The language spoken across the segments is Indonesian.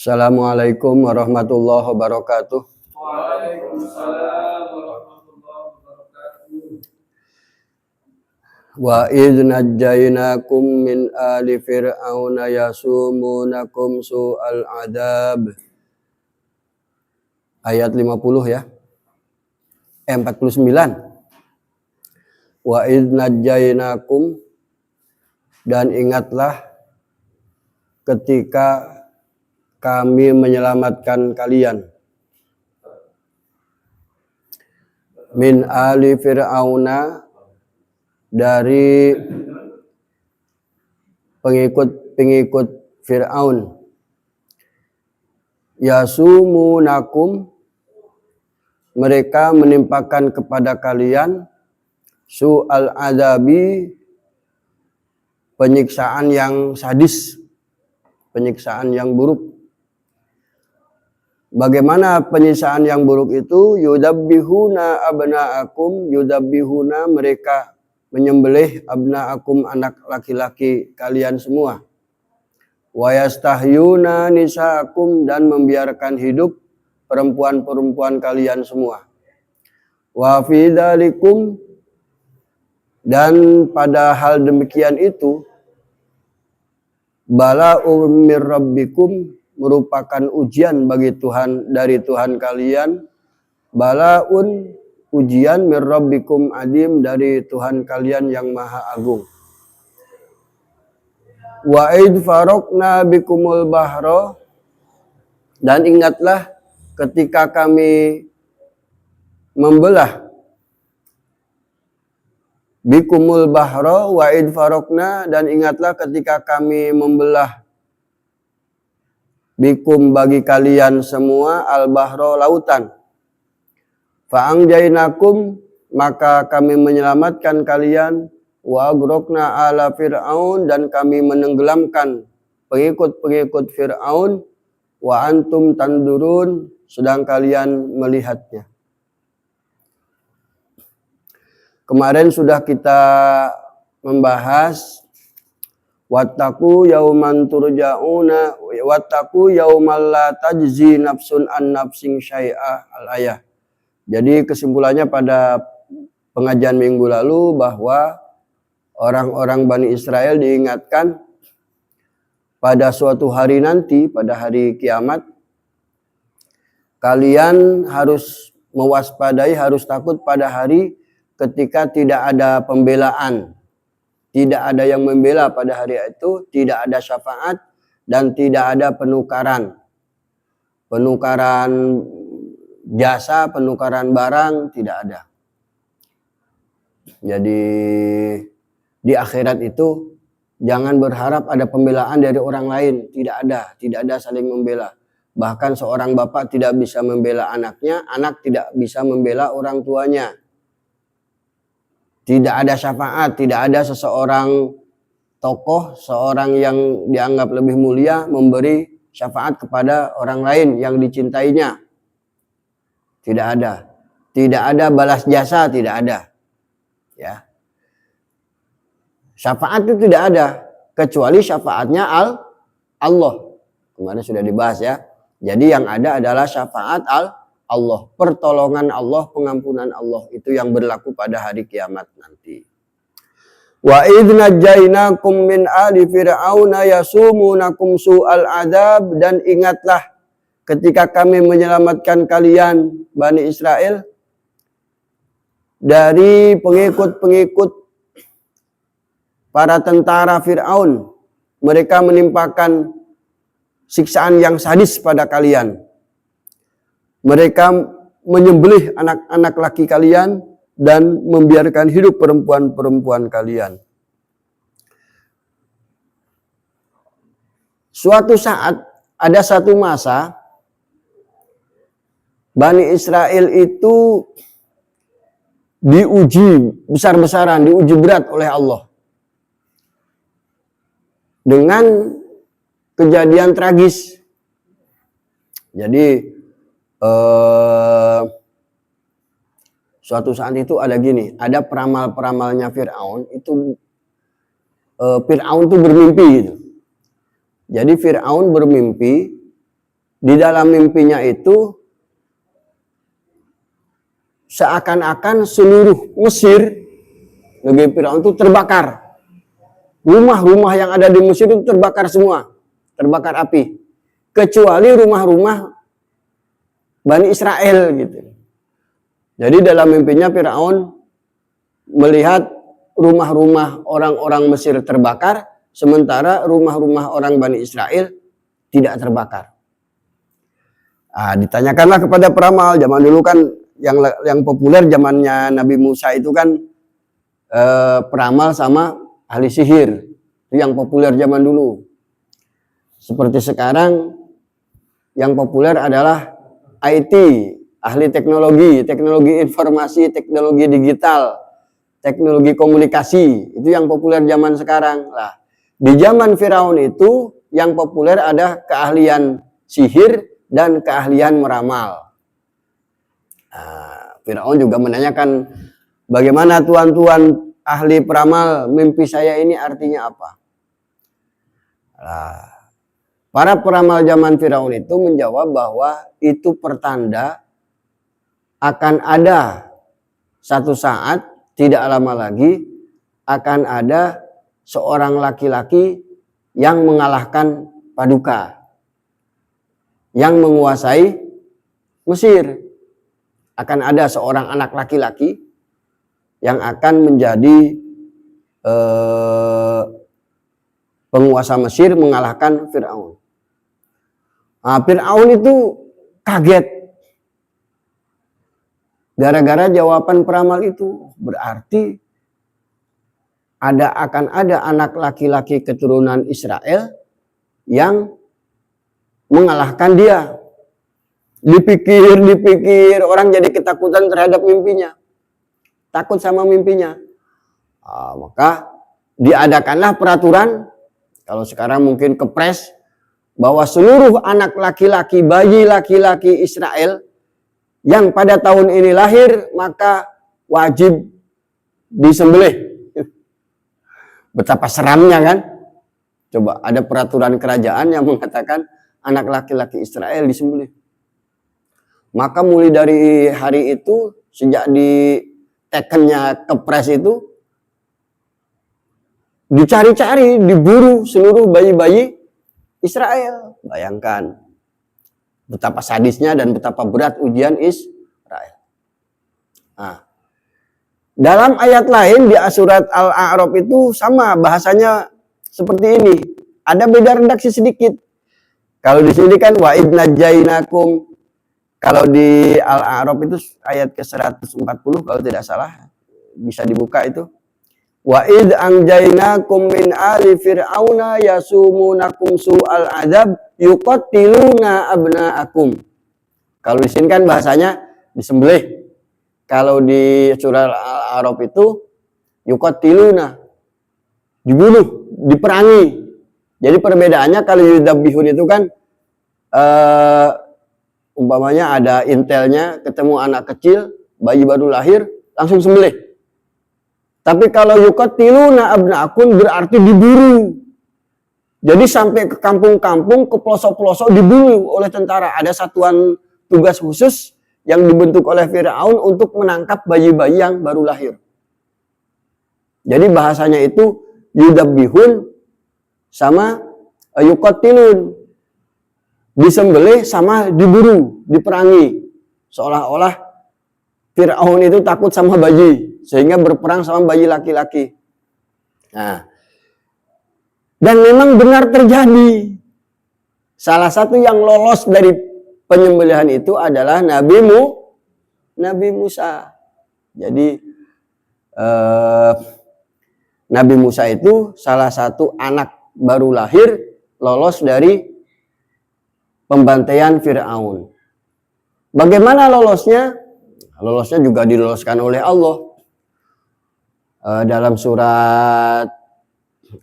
Assalamualaikum warahmatullahi wabarakatuh. Waalaikumsalam warahmatullahi wabarakatuh. Wa idh najjaynakum min ali fir'auna yasumunakum su'al adab. Ayat 50 ya. 49. Wa idh najjaynakum, dan ingatlah ketika kami menyelamatkan kalian min ali fir'auna, dari pengikut Fir'aun, yasumunakum, mereka menimpakan kepada kalian su'al adabi, penyiksaan yang sadis, penyiksaan yang buruk. Bagaimana penyiksaan yang buruk itu? Yudabbihuna abna'akum, yudabbihuna, mereka menyembelih abna'akum, anak laki-laki kalian semua. Wa yastahyuna nisa'akum, dan membiarkan hidup perempuan-perempuan kalian semua. Wa fi dzalikum, dan pada hal demikian itu, bala'un mir rabbikum, merupakan ujian bagi Tuhan, dari Tuhan kalian. Bala'un, ujian, mir rabbikum adim, dari Tuhan kalian yang maha agung. Wa id faraqna bikumul bahra, dan ingatlah ketika kami membelah bikumul bahra, wa id faraqna, dan ingatlah ketika kami membelah bikum, bagi kalian semua, al-bahra, lautan. Fa'angjainakum, maka kami menyelamatkan kalian, wa agrokna ala fir'aun, dan kami menenggelamkan pengikut-pengikut Fir'aun, wa antum tandurun, sedang kalian melihatnya. Kemarin sudah kita membahas wattaqu yauman turja'una wattaqu yaumal la tajzi nafsun an nafsin syai'a, al-ayah. Jadi kesimpulannya pada pengajian minggu lalu bahwa orang-orang Bani Israel diingatkan pada suatu hari nanti, pada hari kiamat, kalian harus mewaspadai, harus takut pada hari ketika tidak ada pembelaan. Tidak ada yang membela pada hari itu, tidak ada syafaat, dan tidak ada penukaran. Penukaran jasa, penukaran barang, tidak ada. Jadi di akhirat itu jangan berharap ada pembelaan dari orang lain. Tidak ada saling membela. Bahkan seorang bapak tidak bisa membela anaknya, anak tidak bisa membela orang tuanya. Tidak ada syafaat, tidak ada seseorang tokoh, seorang yang dianggap lebih mulia memberi syafaat kepada orang lain yang dicintainya. Tidak ada. Tidak ada balas jasa, tidak ada. Ya. Syafaat itu tidak ada, kecuali syafaatnya Allah. Kemarin sudah dibahas ya. Jadi yang ada adalah syafaat Allah, pertolongan Allah, pengampunan Allah, itu yang berlaku pada hari kiamat nanti. Wa idh najjaynakum min ali fir'auna yasumunakum su'al adab, dan ingatlah ketika kami menyelamatkan kalian Bani Israel dari pengikut-pengikut para tentara Fir'aun. Mereka menimpakan siksaan yang sadis pada kalian. Mereka menyembelih anak-anak laki kalian dan membiarkan hidup perempuan-perempuan kalian. Suatu saat, ada satu masa, Bani Israel itu diuji besar-besaran, diuji berat oleh Allah. Dengan kejadian tragis. Jadi, suatu saat itu ada gini, ada peramal-peramalnya Fir'aun itu, Fir'aun itu bermimpi gitu. Jadi Fir'aun bermimpi di dalam mimpinya itu seakan-akan seluruh Mesir, negeri Firaun itu terbakar. Rumah-rumah yang ada di Mesir itu terbakar semua, terbakar api. Kecuali rumah-rumah Bani Israel gitu. Jadi dalam mimpinya Firaun melihat rumah-rumah orang-orang Mesir terbakar, sementara rumah-rumah orang Bani Israel tidak terbakar. Ditanyakanlah kepada peramal. Zaman dulu kan yang populer zamannya Nabi Musa itu kan peramal sama ahli sihir. Itu yang populer zaman dulu. Seperti sekarang yang populer adalah IT, ahli teknologi, teknologi informasi, teknologi digital, teknologi komunikasi. Itu yang populer zaman sekarang. Lah, di zaman Firaun itu yang populer ada keahlian sihir dan keahlian meramal. Firaun juga menanyakan, bagaimana tuan-tuan ahli peramal, mimpi saya ini artinya apa? Para peramal zaman Firaun itu menjawab bahwa itu pertanda akan ada satu saat, tidak lama lagi, akan ada seorang laki-laki yang mengalahkan Paduka, yang menguasai Mesir. Akan ada seorang anak laki-laki yang akan menjadi penguasa Mesir, mengalahkan Firaun. Firaun itu kaget gara-gara jawaban peramal itu. Berarti akan ada anak laki-laki keturunan Israel yang mengalahkan dia. Dipikir, orang jadi ketakutan terhadap mimpinya. Takut sama mimpinya. Maka diadakanlah peraturan, kalau sekarang mungkin kepres, bahwa seluruh anak laki-laki, bayi laki-laki Israel yang pada tahun ini lahir, maka wajib disembelih. Betapa seramnya kan? Coba ada peraturan kerajaan yang mengatakan anak laki-laki Israel disembelih. Maka mulai dari hari itu, sejak ditekennya kepres itu, dicari-cari, diburu seluruh bayi-bayi Israel. Bayangkan betapa sadisnya dan betapa berat ujian Israel. Dalam ayat lain di surat Al-A'raf itu sama bahasanya seperti ini. Ada beda redaksi sedikit. Kalau di sini kan wa id najainakum. Kalau di Al-A'raf itu ayat ke-140 kalau tidak salah, bisa dibuka itu. Wa id anjainakum min ali fir'auna yasumunakum su'al adzab yuqatiluna abna'akum. Kalau di sini kan bahasanya disembelih. Kalau di surah Al-A'raf itu yuqatiluna, dibunuh, diperangi. Jadi perbedaannya kalau yudzabihun itu kan umpamanya ada intelnya, ketemu anak kecil, bayi baru lahir, langsung sembelih. Tapi kalau yuqatiluna abna'akum berarti diburu. Jadi sampai ke kampung-kampung, ke pelosok-pelosok diburu oleh tentara. Ada satuan tugas khusus yang dibentuk oleh Firaun untuk menangkap bayi-bayi yang baru lahir. Jadi bahasanya itu yudabbihun sama yuqatilun. Disembelih sama diburu, diperangi. Seolah-olah Firaun itu takut sama bayi, sehingga berperang sama bayi laki-laki. Dan memang benar terjadi. Salah satu yang lolos dari penyembelihan itu adalah Nabi Musa. Jadi Nabi Musa itu salah satu anak baru lahir lolos dari pembantaian Firaun. Bagaimana lolosnya? Lolosnya juga diloloskan oleh Allah. Dalam surat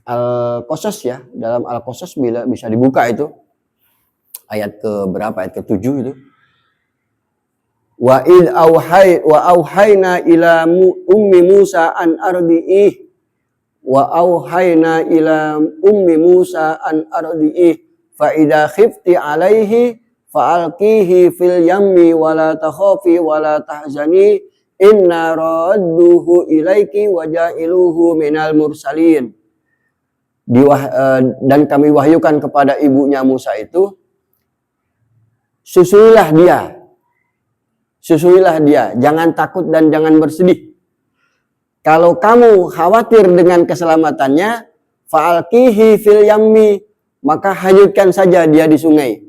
Al-Qasas ya, dalam Al-Qasas bisa dibuka itu. Ayat ke berapa? Ayat ke-7 itu. Wa id auhayna ila ummi Musa an ardi'ih. Wa auhayna ila ummi Musa an ardi'ih fa idza khifti alaihi fa'alqihi fil yammi wa la takhafi wa la tahzani inna radduhu ilaiki wa ja'iluhu minal mursalin. Dan kami wahyukan kepada ibunya Musa itu, susuilah dia, jangan takut dan jangan bersedih. Kalau kamu khawatir dengan keselamatannya, fa'alqihi fil yammi, maka hanyutkan saja dia di sungai.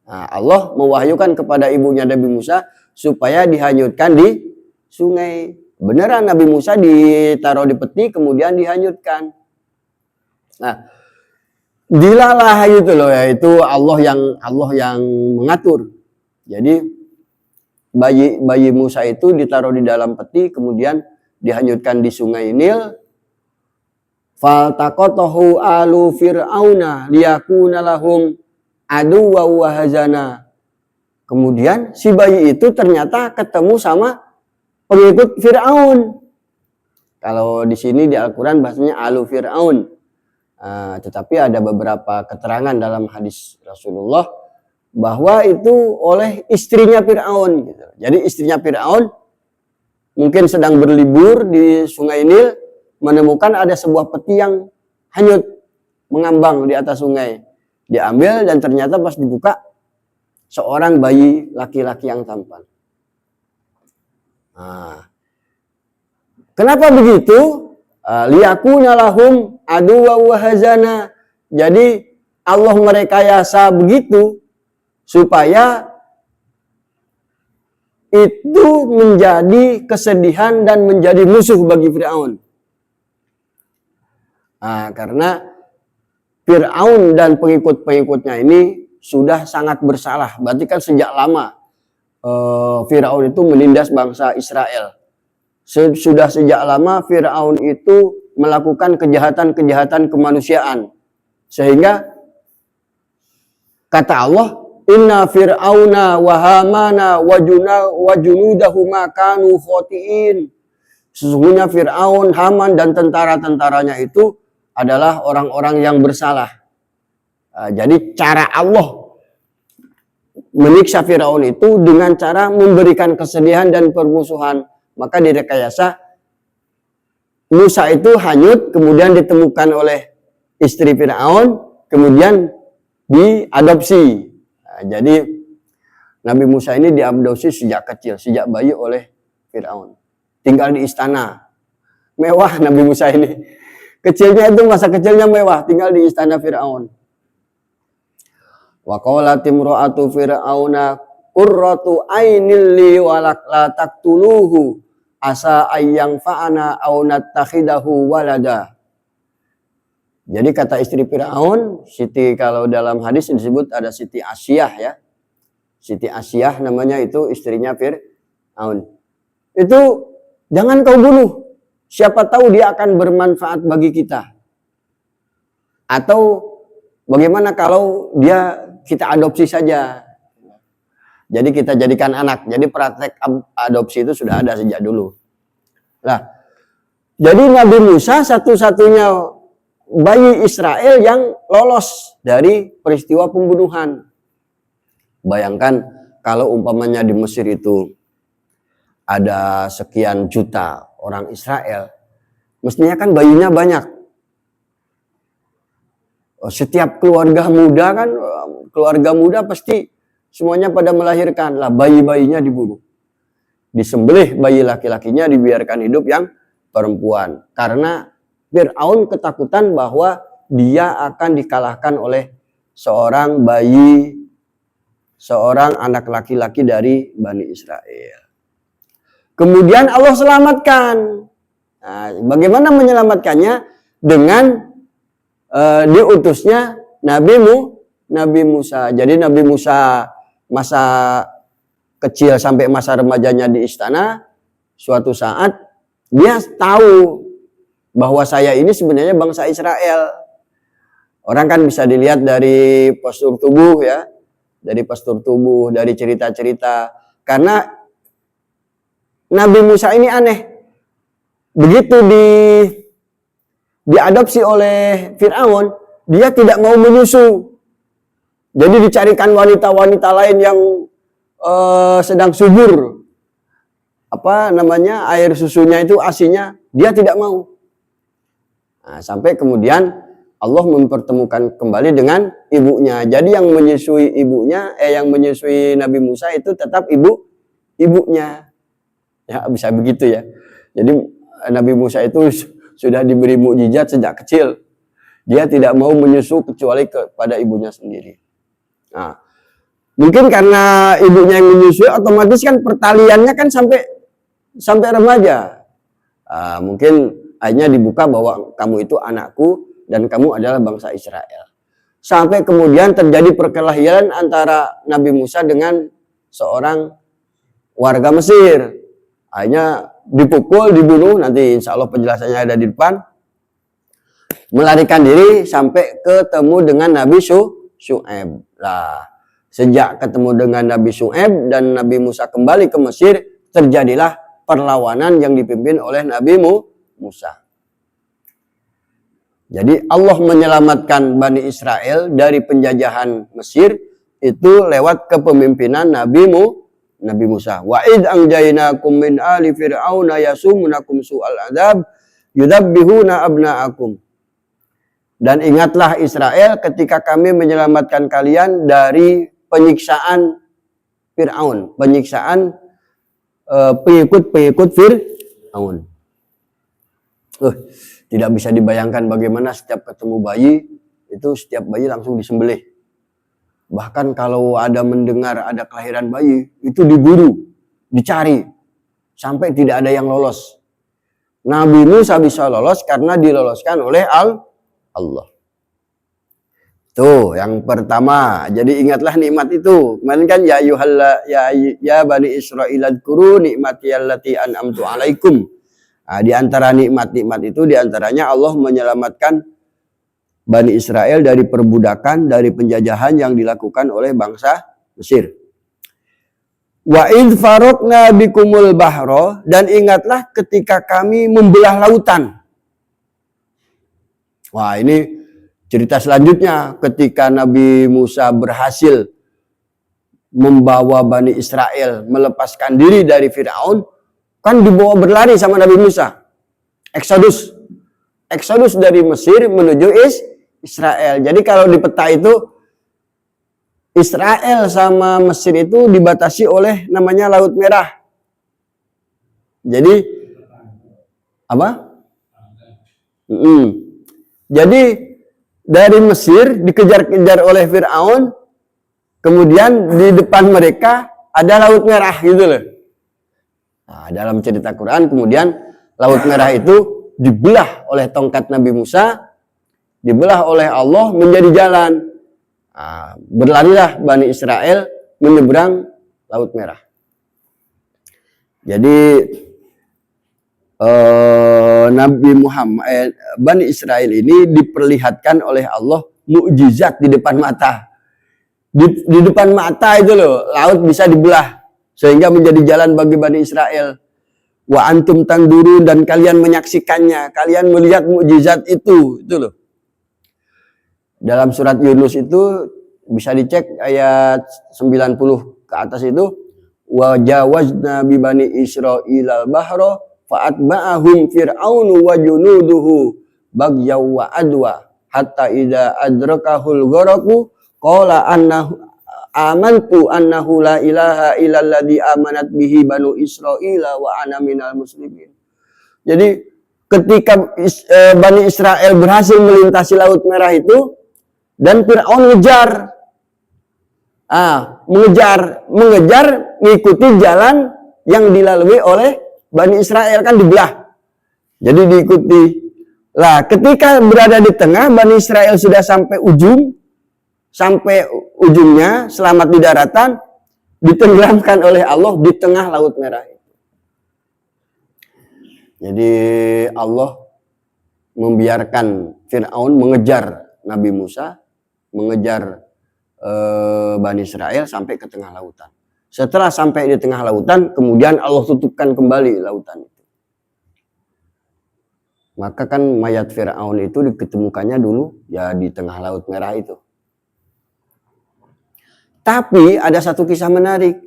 Nah, Allah mewahyukan kepada ibunya Nabi Musa supaya dihanyutkan di sungai. Beneran Nabi Musa ditaruh di peti kemudian dihanyutkan. Nah, dilalah itu loh, yaitu Allah yang mengatur. Jadi bayi Musa itu ditaruh di dalam peti kemudian dihanyutkan di sungai Nil. Faltaqatahu alu fir'auna liyakuna lahum aduwwa wa hazana. Kemudian si bayi itu ternyata ketemu sama pengikut Fir'aun. Kalau di sini di Al-Quran bahasanya alu Fir'aun. Tetapi ada beberapa keterangan dalam hadis Rasulullah bahwa itu oleh istrinya Fir'aun. Gitu. Jadi istrinya Fir'aun mungkin sedang berlibur di sungai Nil, menemukan ada sebuah peti yang hanyut mengambang di atas sungai. Diambil dan ternyata pas dibuka seorang bayi laki-laki yang tampan. Kenapa begitu? Liyakuna lahum aduwwa wa hazana. Jadi Allah merekayasa begitu supaya itu menjadi kesedihan dan menjadi musuh bagi Fir'aun. Karena Fir'aun dan pengikut-pengikutnya ini sudah sangat bersalah. Berarti kan sejak lama Fir'aun itu menindas bangsa Israel. Sudah sejak lama Fir'aun itu melakukan kejahatan-kejahatan kemanusiaan. Sehingga kata Allah, inna fir'auna wa hamana wa junudahuma kanu khotiin. Sesungguhnya Fir'aun, Haman dan tentara-tentaranya itu adalah orang-orang yang bersalah. Jadi cara Allah menyiksa Fir'aun itu dengan cara memberikan kesedihan dan permusuhan. Maka direkayasa Musa itu hanyut, kemudian ditemukan oleh istri Fir'aun, kemudian diadopsi. Jadi Nabi Musa ini diadopsi sejak kecil, sejak bayi oleh Fir'aun. Tinggal di istana. Mewah Nabi Musa ini. Kecilnya itu masa kecilnya mewah, tinggal di istana Fir'aun. Wa qalat imra'atu fir'auna qurratu ainil li walak la taqtuluhu asa ayyang fa'ana aw nattakhidahu walada. Jadi kata istri Fir'aun, Siti, kalau dalam hadis disebut ada Siti Asyah ya. Siti Asyah namanya itu istrinya Fir'aun. Itu jangan kau bunuh. Siapa tahu dia akan bermanfaat bagi kita. Atau bagaimana kalau kita adopsi saja. Jadi kita jadikan anak. Jadi praktek adopsi itu sudah ada sejak dulu. Nah, jadi Nabi Musa satu-satunya bayi Israel yang lolos dari peristiwa pembunuhan. Bayangkan kalau umpamanya di Mesir itu ada sekian juta orang Israel, mestinya kan bayinya banyak. Setiap keluarga muda pasti semuanya pada melahirkan, lah bayi-bayinya dibunuh. Disembelih bayi laki-lakinya, dibiarkan hidup yang perempuan. Karena Fir'aun ketakutan bahwa dia akan dikalahkan oleh seorang anak laki-laki dari Bani Israel. Kemudian Allah selamatkan. Nah, bagaimana menyelamatkannya? Dengan diutusnya Nabi Musa. Jadi Nabi Musa masa kecil sampai masa remajanya di istana, suatu saat dia tahu bahwa saya ini sebenarnya bangsa Israel. Orang kan bisa dilihat dari postur tubuh ya, dari cerita-cerita. Karena Nabi Musa ini aneh. Begitu diadopsi oleh Fir'aun, dia tidak mau menyusu. Jadi dicarikan wanita-wanita lain yang sedang subur, air susunya itu asinya, dia tidak mau. Nah, sampai kemudian Allah mempertemukan kembali dengan ibunya. Jadi yang menyusui yang menyusui Nabi Musa itu tetap ibunya. Ya, bisa begitu ya. Jadi Nabi Musa itu sudah diberi mukjizat sejak kecil. Dia tidak mau menyusu kecuali kepada ibunya sendiri. Nah, mungkin karena ibunya yang menyusui, otomatis kan pertaliannya kan sampai remaja. Mungkin akhirnya dibuka bahwa kamu itu anakku dan kamu adalah bangsa Israel. Sampai kemudian terjadi perkelahian antara Nabi Musa dengan seorang warga Mesir. Akhirnya dipukul, dibunuh, nanti insya Allah penjelasannya ada di depan. Melarikan diri sampai ketemu dengan Nabi Syu'aib. Nah, sejak ketemu dengan Nabi Syu'aib dan Nabi Musa kembali ke Mesir, terjadilah perlawanan yang dipimpin oleh Nabi Musa. Jadi Allah menyelamatkan Bani Israel dari penjajahan Mesir itu lewat kepemimpinan Nabi Musa. Wa id anjaynakum min ali fir'auna yasumunakum su'al adzab yudabbihuna abna'akum. Dan ingatlah Israel ketika kami menyelamatkan kalian dari penyiksaan Fir'aun, penyiksaan pengikut Fir'aun. Tidak bisa dibayangkan bagaimana setiap ketemu bayi, itu setiap bayi langsung disembelih. Bahkan kalau ada mendengar ada kelahiran bayi, itu diburu, dicari, sampai tidak ada yang lolos. Nabi Musa bisa lolos karena diloloskan oleh Allah. Tuh, yang pertama. Jadi ingatlah nikmat itu. Kemarin kan ya Bani Israil adkuru nikmati allati an'amtu alaikum. Nah, di antara nikmat-nikmat itu diantaranya Allah menyelamatkan Bani Israel dari perbudakan, dari penjajahan yang dilakukan oleh bangsa Mesir. Wa id faraqna bikumul bahra, dan ingatlah ketika kami membelah lautan. Wah, ini cerita selanjutnya ketika Nabi Musa berhasil membawa Bani Israel melepaskan diri dari Fir'aun, kan dibawa berlari sama Nabi Musa. Eksodus dari Mesir menuju Israel. Jadi kalau di peta itu Israel sama Mesir itu dibatasi oleh namanya Laut Merah. Jadi apa? Jadi dari Mesir dikejar-kejar oleh Fir'aun, kemudian di depan mereka ada Laut Merah gitu loh. Nah, dalam cerita Quran kemudian Laut Merah itu dibelah oleh tongkat Nabi Musa, dibelah oleh Allah menjadi jalan. Nah, berlarilah Bani Israel menyeberang Laut Merah. Jadi Nabi Muhammad, Bani Israel ini diperlihatkan oleh Allah mukjizat di depan mata. Di depan mata itu loh, laut bisa dibelah sehingga menjadi jalan bagi Bani Israel. Wa antum tandurun, dan kalian menyaksikannya, kalian melihat mukjizat itu loh. Dalam surat Yunus itu bisa dicek ayat 90 ke atas itu, wa jawazna bi bani Israilal bahra fa'atba'ahum fir'aunu wa junuduhu bagyaw wa adwa hatta idza adrakahul gharaqu qala annahu amantu annahu la ilaha illalladzi amanat bihi banu Israila wa ana minal muslimin. Jadi ketika Bani Israel berhasil melintasi Laut Merah itu dan Fir'aun mengejar mengikuti jalan yang dilalui oleh Bani Israel, kan dibelah. Jadi diikuti. Lah, ketika berada di tengah, Bani Israel sudah sampai ujungnya, selamat di daratan, ditenggelamkan oleh Allah di tengah Laut Merah. Jadi Allah membiarkan Fir'aun mengejar Nabi Musa, mengejar Bani Israel sampai ke tengah lautan. Setelah sampai di tengah lautan, kemudian Allah tutupkan kembali lautan itu. Maka kan mayat Fir'aun itu diketemukannya dulu ya di tengah Laut Merah itu. Tapi ada satu kisah menarik.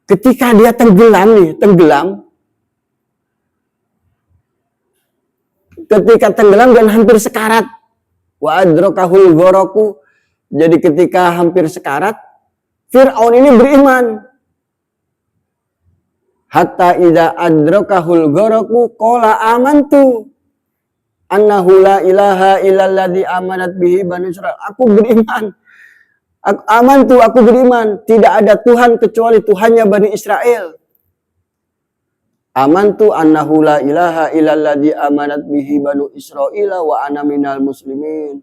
Ketika dia tenggelam, ketika tenggelam dan hampir sekarat, wa adrakahul gharaku. Jadi ketika hampir sekarat, Fir'aun ini beriman. Hatta idza adrakahul gharaku qala amantu annahu la ilaha illalladzi amanat bihi bani Israil. Aku beriman. Aku beriman. Tidak ada Tuhan kecuali Tuhannya Bani Israel. Amantu annahu la ilaha illalladzi amanat bihi banu Israila wa ana minal muslimin.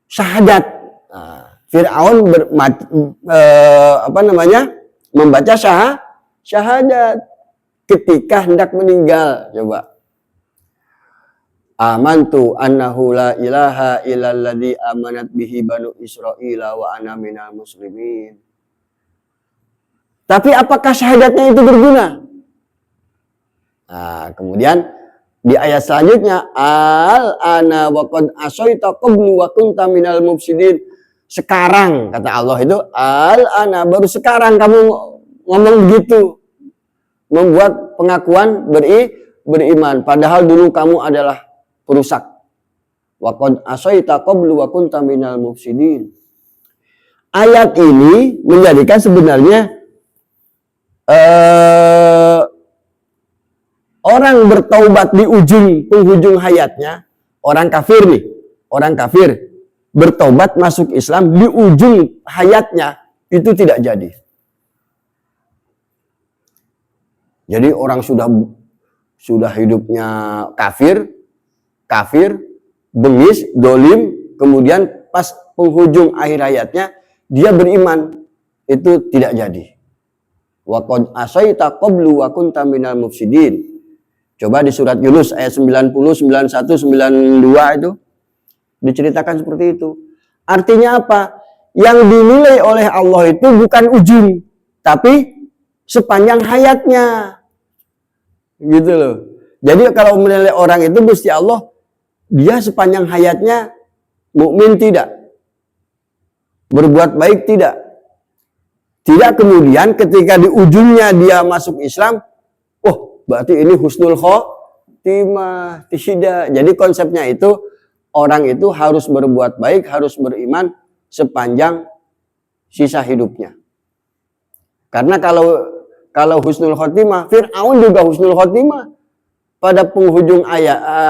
Syahadat. Nah, Fir'aun membaca syahadat ketika hendak meninggal. Coba. Amantu annahu la ilaha illalladzi amanat bihi banu Israila wa ana minal muslimin. Tapi apakah syahadatnya itu berguna? Nah, kemudian di ayat selanjutnya, al-ana wa qad asaita qablu wa kunta minal mufsidin. Sekarang kata Allah itu, al-ana, baru sekarang kamu ngomong begitu. Membuat pengakuan beriman, padahal dulu kamu adalah perusak. Wa qad asaita qablu wa kunta minal mufsidin. Ayat ini menjadikan sebenarnya orang bertaubat di penghujung hayatnya, orang kafir bertaubat masuk Islam di ujung hayatnya, itu tidak jadi. Jadi orang sudah hidupnya kafir, bengis, dolim, kemudian pas penghujung akhir hayatnya dia beriman, itu tidak jadi. Wa qad asaita qablu wa kunta minal mufsidin. Coba di surat Yunus ayat 90, 91, 92 itu diceritakan seperti itu. Artinya apa? Yang dinilai oleh Allah itu bukan ujung, tapi sepanjang hayatnya. Gitu loh. Jadi kalau menilai orang itu Gusti Allah, dia sepanjang hayatnya mukmin tidak? Berbuat baik tidak? Tidak kemudian ketika di ujungnya dia masuk Islam, berarti ini husnul khotimah. Tidak. Jadi konsepnya itu orang itu harus berbuat baik, harus beriman sepanjang sisa hidupnya. Karena kalau husnul khotimah, Fir'aun juga husnul khotimah. Pada penghujung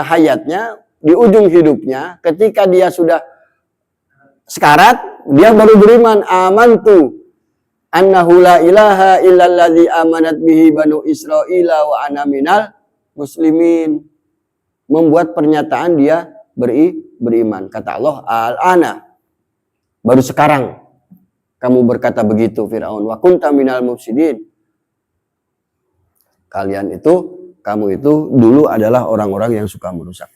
hayatnya, di ujung hidupnya, ketika dia sudah sekarat, dia baru beriman, amantu annahu la ilaha illalladzi amanat bihi banu Israila wa ana minal muslimin. Membuat pernyataan dia beriman. Kata Allah, al-ana, baru sekarang kamu berkata begitu Fir'aun, wa kunta minal mufsidin. Kamu itu dulu adalah orang-orang yang suka merusak.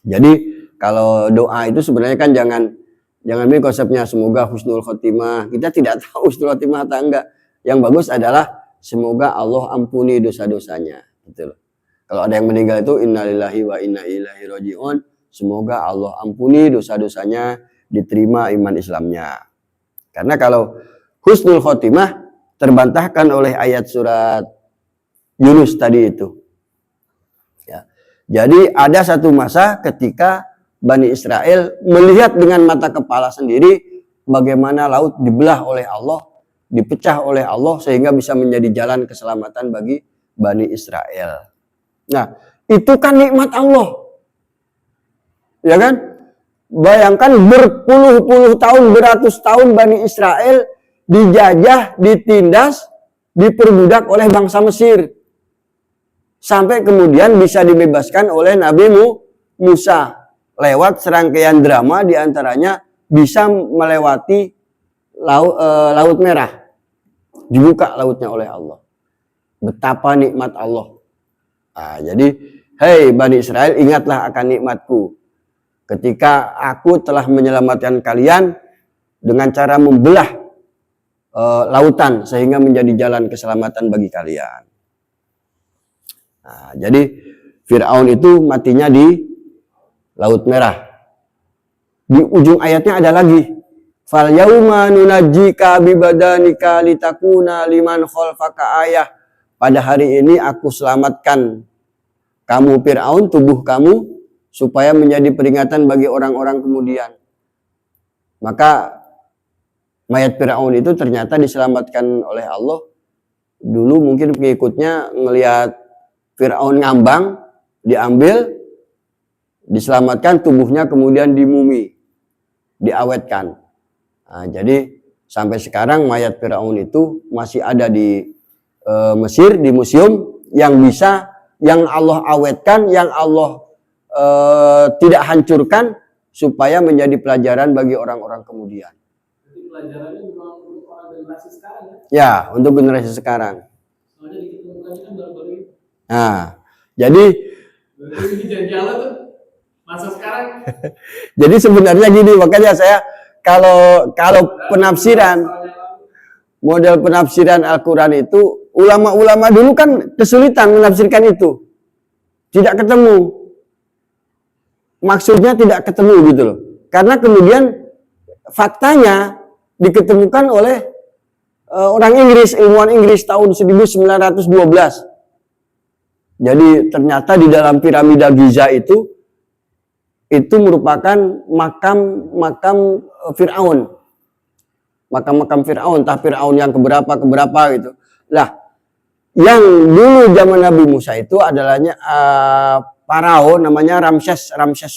Jadi kalau doa itu sebenarnya kan jangan ini konsepnya semoga husnul khotimah. Kita tidak tahu husnul khotimah atau enggak. Yang bagus adalah semoga Allah ampuni dosa-dosanya. Gitu loh. Kalau ada yang meninggal itu innalillahi wa inna ilaihi rajiun. Semoga Allah ampuni dosa-dosanya, diterima iman Islamnya. Karena kalau husnul khotimah terbantahkan oleh ayat surat Yunus tadi itu. Ya. Jadi ada satu masa ketika Bani Israel melihat dengan mata kepala sendiri bagaimana laut dibelah oleh Allah, dipecah oleh Allah sehingga bisa menjadi jalan keselamatan bagi Bani Israel. Nah, itu kan nikmat Allah. Ya kan? Bayangkan berpuluh-puluh tahun, beratus tahun Bani Israel dijajah, ditindas, diperbudak oleh bangsa Mesir. Sampai kemudian bisa dibebaskan oleh Nabi Musa. Lewat serangkaian drama diantaranya bisa melewati Laut Merah. Dibuka lautnya oleh Allah. Betapa nikmat Allah. Nah, jadi, hei Bani Israel, ingatlah akan nikmatku. Ketika aku telah menyelamatkan kalian dengan cara membelah lautan sehingga menjadi jalan keselamatan bagi kalian. Nah, jadi Fir'aun itu matinya di Laut Merah. Di ujung ayatnya ada lagi. Fal yauma nunajjika bibadanika litakuna liman khalfaka ayah. Pada hari ini aku selamatkan kamu Fir'aun, tubuh kamu, supaya menjadi peringatan bagi orang-orang kemudian. Maka mayat Fir'aun itu ternyata diselamatkan oleh Allah. Dulu mungkin pengikutnya ngelihat Fir'aun ngambang, diambil, diselamatkan, tubuhnya kemudian dimumi, diawetkan. Nah, jadi sampai sekarang mayat Fir'aun itu masih ada di Mesir, di museum yang Allah awetkan, yang Allah tidak hancurkan, supaya menjadi pelajaran bagi orang-orang kemudian. Jadi pelajarannya memang untuk orang generasi sekarang ya? Ya, untuk generasi sekarang. Soalnya ditemukannya kan baru-baru ini. Nah, jadi Ini janji Allah tuh masa sekarang. jadi sebenarnya gini, makanya saya kalau penafsiran, model penafsiran Al-Quran itu, ulama-ulama dulu kan kesulitan menafsirkan itu. Tidak ketemu. Maksudnya tidak ketemu gitu loh. Karena kemudian faktanya diketemukan oleh orang Inggris, ilmuwan Inggris tahun 1912. Jadi ternyata di dalam piramida Giza itu merupakan makam Fir'aun. Makam Fir'aun, entah Fir'aun yang keberapa gitu. Lah, yang dulu zaman Nabi Musa itu adalahnya Farao, namanya Ramses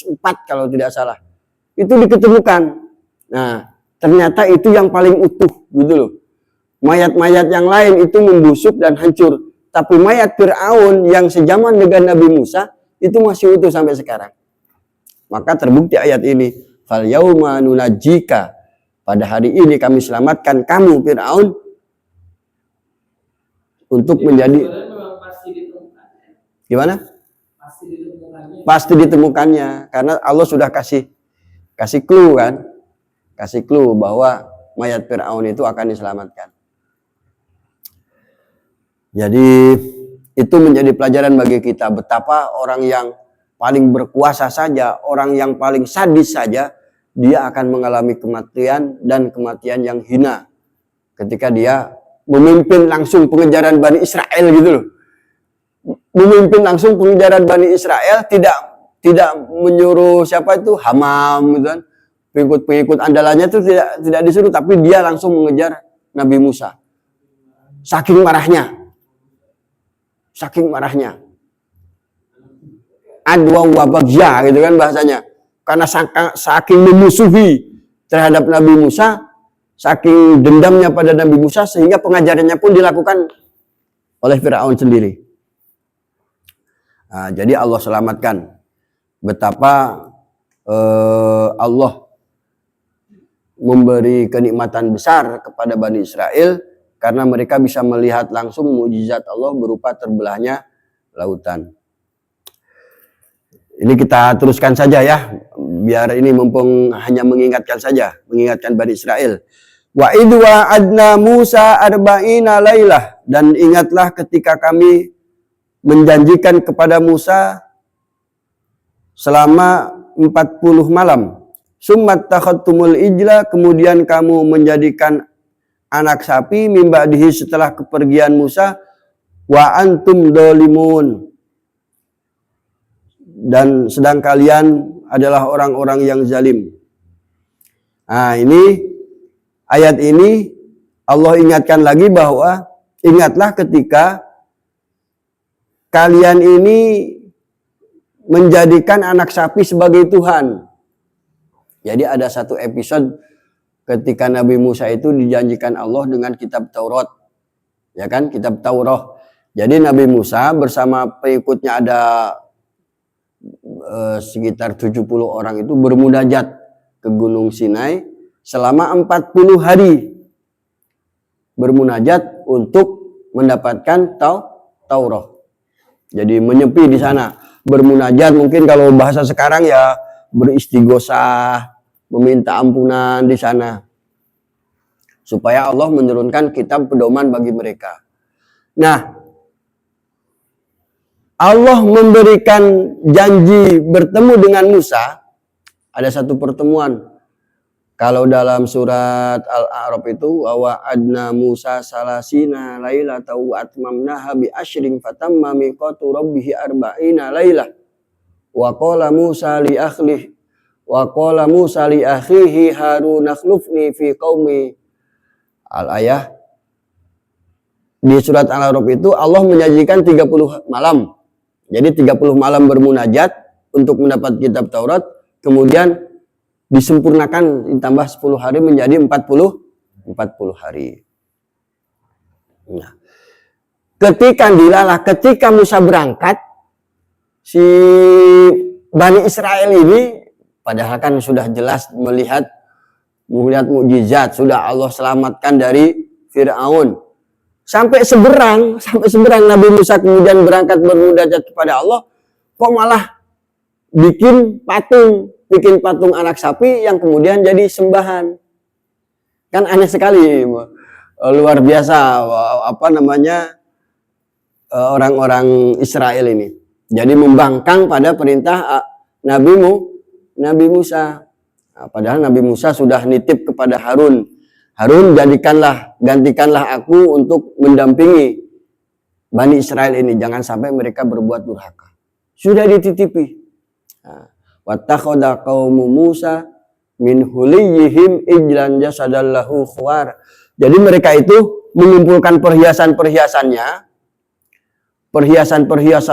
IV kalau tidak salah. Itu diketemukan. Nah, ternyata itu yang paling utuh gitu loh. Mayat-mayat yang lain itu membusuk dan hancur. Tapi mayat Fir'aun yang sejaman dengan Nabi Musa itu masih utuh sampai sekarang. Maka terbukti ayat ini. Fal yauma nunajjika. Pada hari ini kami selamatkan kamu Fir'aun untuk menjadi. Pasti ditemukannya. Gimana? Pasti ditemukannya. Pasti ditemukannya. Karena Allah sudah kasih clue kan. Kasih clue bahwa mayat Fir'aun itu akan diselamatkan. Jadi itu menjadi pelajaran bagi kita betapa orang yang paling berkuasa saja, orang yang paling sadis saja, dia akan mengalami kematian dan kematian yang hina ketika dia memimpin langsung pengejaran Bani Israel gitu loh. Memimpin langsung pengejaran Bani Israel, tidak menyuruh siapa itu Hamam gitu kan. Pengikut andalannya itu tidak disuruh, tapi dia langsung mengejar Nabi Musa. Saking marahnya. Adwa wa bagya gitu kan bahasanya. Karena saking memusuhi terhadap Nabi Musa, saking dendamnya pada Nabi Musa, sehingga pengajarannya pun dilakukan oleh Fir'aun sendiri. Nah, jadi Allah selamatkan. Betapa Allah memberi kenikmatan besar kepada Bani Israel, karena mereka bisa melihat langsung mukjizat Allah berupa terbelahnya lautan. Ini kita teruskan saja ya, biar ini mumpung hanya mengingatkan Bani Israel. Wa idh wa'adna Musa arba'ina lailah, dan ingatlah ketika kami menjanjikan kepada Musa selama 40 malam. Summat takhadtumul ijla, kemudian kamu menjadikan anak sapi min ba'dihi, setelah kepergian Musa, wa antum dolimun, dan sedang kalian adalah orang-orang yang zalim. Nah, ini ayat ini Allah ingatkan lagi bahwa ingatlah ketika kalian ini menjadikan anak sapi sebagai Tuhan. Jadi ada satu episode ketika Nabi Musa itu dijanjikan Allah dengan kitab Taurat. Ya kan, kitab Taurat. Jadi Nabi Musa bersama pengikutnya ada sekitar 70 orang itu bermunajat ke Gunung Sinai selama 40 hari. Bermunajat untuk mendapatkan Taurat. Jadi menyepi di sana. Bermunajat mungkin kalau bahasa sekarang ya beristighosah, meminta ampunan di sana. Supaya Allah menurunkan kitab pedoman bagi mereka. Nah, Allah memberikan janji bertemu dengan Musa. Ada satu pertemuan Kalau dalam surat Al-A'raf itu wa adna Musa salasina lailata wa atmamnaha bi asyrin fatamma miqatu rabbih arba'ina lailah wa qala Musa li akhihi Harun akhlifni fi qaumi. Al-ayah di surat Al-A'raf itu Allah menjanjikan 30 malam. Jadi 30 malam bermunajat untuk mendapat kitab Taurat, kemudian disempurnakan ditambah 10 hari menjadi 40 hari. Nah, ketika Musa berangkat, si Bani Israel ini padahal kan sudah jelas melihat mukjizat, sudah Allah selamatkan dari Fir'aun. Sampai seberang Nabi Musa kemudian berangkat bermunajat kepada Allah, kok malah bikin patung anak sapi yang kemudian jadi sembahan. Kan aneh sekali, luar biasa orang-orang Israel ini. Jadi membangkang pada perintah Nabi Musa. Padahal Nabi Musa sudah nitip kepada Harun, gantikanlah aku untuk mendampingi Bani Israel ini, jangan sampai mereka berbuat durhaka. Sudah dititipi. Wattakhadha qaumu Musa min huliyihim ijlan jasadallahu khuwar. Jadi mereka itu mengumpulkan perhiasan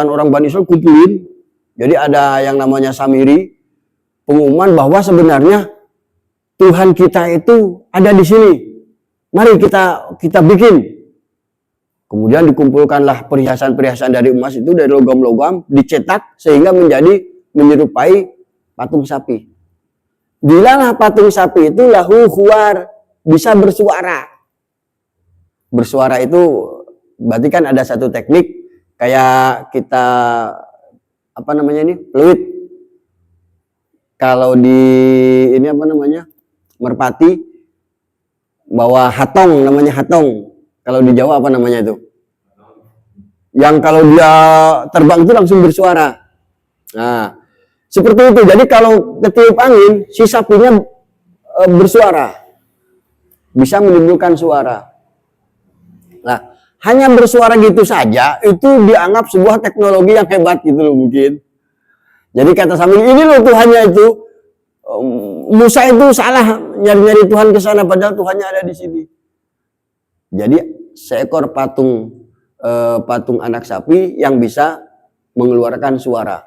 orang Bani Israel, kumpulin. Jadi ada yang namanya Samiri, pengumuman bahwa sebenarnya Tuhan kita itu ada di sini. Mari kita bikin. Kemudian dikumpulkanlah perhiasan dari emas itu, dari logam-logam, dicetak sehingga menyerupai patung sapi. Dilalah patung sapi itu lahu khuwar, bisa bersuara. Bersuara itu berarti kan ada satu teknik kayak kita peluit. Kalau di merpati bawa hatong, namanya hatong. Kalau di Jawa apa namanya itu? Yang kalau dia terbang itu langsung bersuara. Nah, seperti itu. Jadi kalau ketiup angin, si sapinya bersuara. Bisa menimbulkan suara. Nah, hanya bersuara gitu saja, itu dianggap sebuah teknologi yang hebat gitu loh mungkin. Jadi kata Samiri, ini loh Tuhannya itu. Musa itu salah nyari-nyari Tuhan ke sana, padahal Tuhannya ada di sini. Jadi seekor patung anak sapi yang bisa mengeluarkan suara.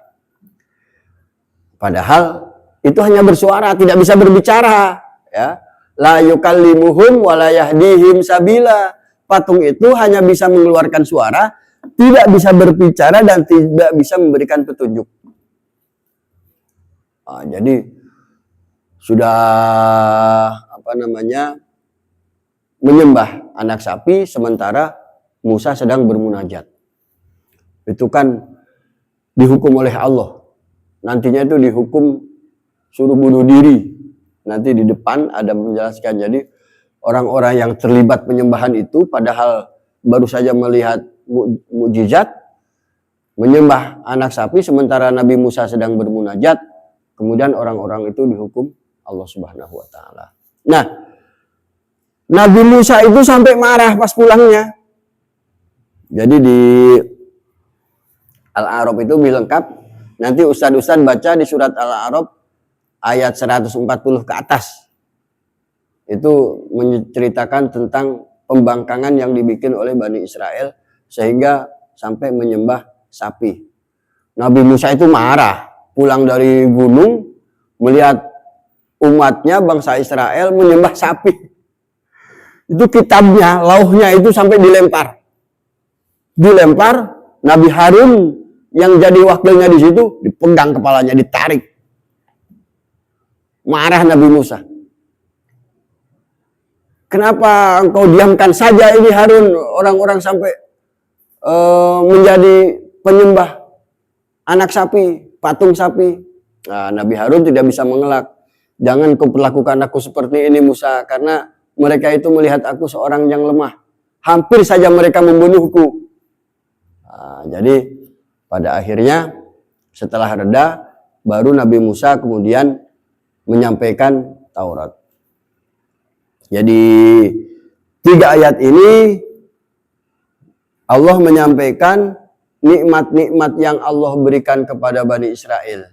Padahal itu hanya bersuara, tidak bisa berbicara, ya. La yukallimuhum wa la yahdihim sabila. Patung itu hanya bisa mengeluarkan suara, tidak bisa berbicara dan tidak bisa memberikan petunjuk. Jadi sudah menyembah anak sapi sementara Musa sedang bermunajat. Itu kan dihukum oleh Allah. Nantinya itu dihukum suruh bunuh diri. Nanti di depan ada menjelaskan. Jadi orang-orang yang terlibat penyembahan itu padahal baru saja melihat mukjizat, menyembah anak sapi sementara Nabi Musa sedang bermunajat, kemudian orang-orang itu dihukum Allah Subhanahu wa taala. Nah, Nabi Musa itu sampai marah pas pulangnya. Jadi di Al-A'raf itu lebih lengkap. Nanti ustaz-ustaz baca di surat Al-A'raf ayat 140 ke atas. Itu menceritakan tentang pembangkangan yang dibikin oleh Bani Israel sehingga sampai menyembah sapi. Nabi Musa itu marah, pulang dari gunung melihat umatnya bangsa Israel menyembah sapi. Itu kitabnya, lauhnya itu sampai dilempar. Nabi Harun yang jadi wakilnya di situ dipegang kepalanya, ditarik. Marah Nabi Musa. Kenapa engkau diamkan saja ini Harun, orang-orang sampai menjadi penyembah anak sapi, patung sapi. Nah, Nabi Harun tidak bisa mengelak. Jangan kau perlakukan aku seperti ini Musa, karena mereka itu melihat aku seorang yang lemah. Hampir saja mereka membunuhku. Nah, jadi pada akhirnya setelah reda, baru Nabi Musa kemudian menyampaikan Taurat. Jadi 3 ayat ini Allah menyampaikan nikmat-nikmat yang Allah berikan kepada Bani Israel.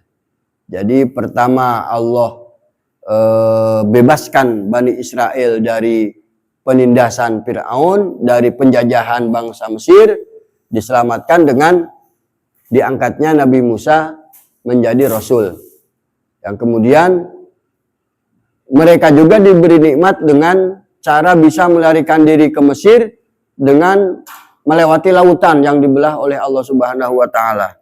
Jadi pertama Allah bebaskan Bani Israel dari penindasan Fir'aun, dari penjajahan bangsa Mesir, diselamatkan dengan diangkatnya Nabi Musa menjadi Rasul. Yang kemudian mereka juga diberi nikmat dengan cara bisa melarikan diri ke Mesir dengan melewati lautan yang dibelah oleh Allah Subhanahu wa taala.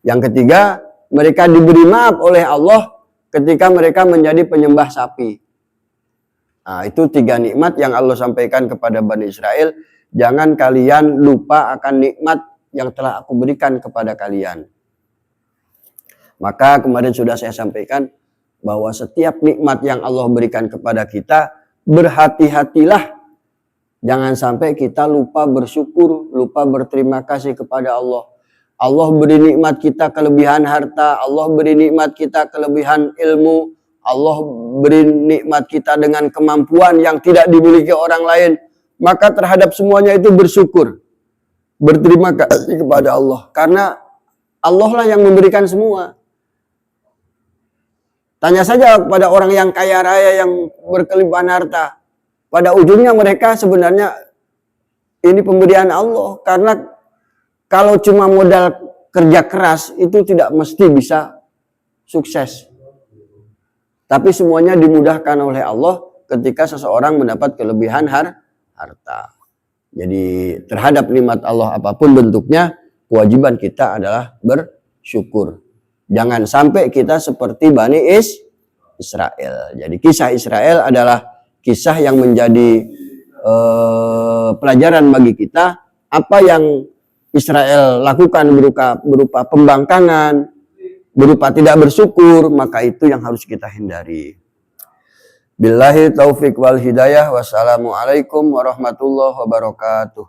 Yang ketiga, mereka diberi maaf oleh Allah ketika mereka menjadi penyembah sapi. Nah, itu 3 nikmat yang Allah sampaikan kepada Bani Israel. Jangan kalian lupa akan nikmat yang telah aku berikan kepada kalian. Maka kemarin sudah saya sampaikan bahwa setiap nikmat yang Allah berikan kepada kita, berhati-hatilah. Jangan sampai kita lupa bersyukur, lupa berterima kasih kepada Allah. Allah beri nikmat kita kelebihan harta, Allah beri nikmat kita kelebihan ilmu, Allah beri nikmat kita dengan kemampuan yang tidak dimiliki orang lain. Maka terhadap semuanya itu bersyukur, berterima kasih kepada Allah. Karena Allah lah yang memberikan semua. Tanya saja kepada orang yang kaya raya, yang berkelimpahan harta. Pada ujungnya mereka sebenarnya ini pemberian Allah. Karena kalau cuma modal kerja keras itu tidak mesti bisa sukses. Tapi semuanya dimudahkan oleh Allah ketika seseorang mendapat kelebihan harta. Jadi terhadap nikmat Allah apapun bentuknya, kewajiban kita adalah bersyukur. Jangan sampai kita seperti Bani Israel. Jadi kisah Israel adalah kisah yang menjadi pelajaran bagi kita. Apa yang Israel lakukan berupa pembangkangan, berupa tidak bersyukur, maka itu yang harus kita hindari. Billahi taufik wal hidayah. Wassalamualaikum warahmatullahi wabarakatuh.